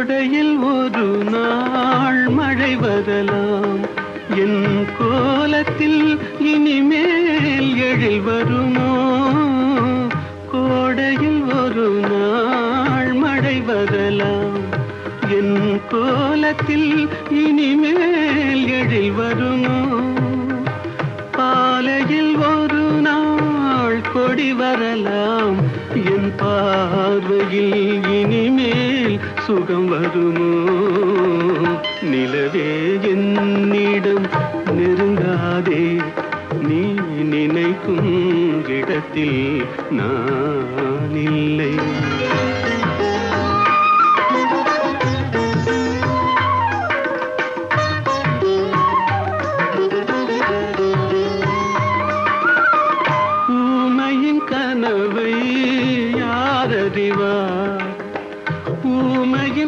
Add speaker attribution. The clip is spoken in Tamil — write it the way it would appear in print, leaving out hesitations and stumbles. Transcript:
Speaker 1: கோடையில் ஒரு நாள் மழை வரலாம், என் கோலத்தில் இனிமேல் எழில் வருமோ? கோடையில் ஒரு நாள் மழை வரலாம், என் கோலத்தில் இனிமேல் எழில் வருமோ? பாலையில் ஒரு நாள் கொடி வரலாம், என் பார்வையில் இனிமேல் சுகம் வருமோ? நிலவே என்னிடம் நெருங்காதே, நீ நினைக்கும் இடத்தில் நான் இல்லை.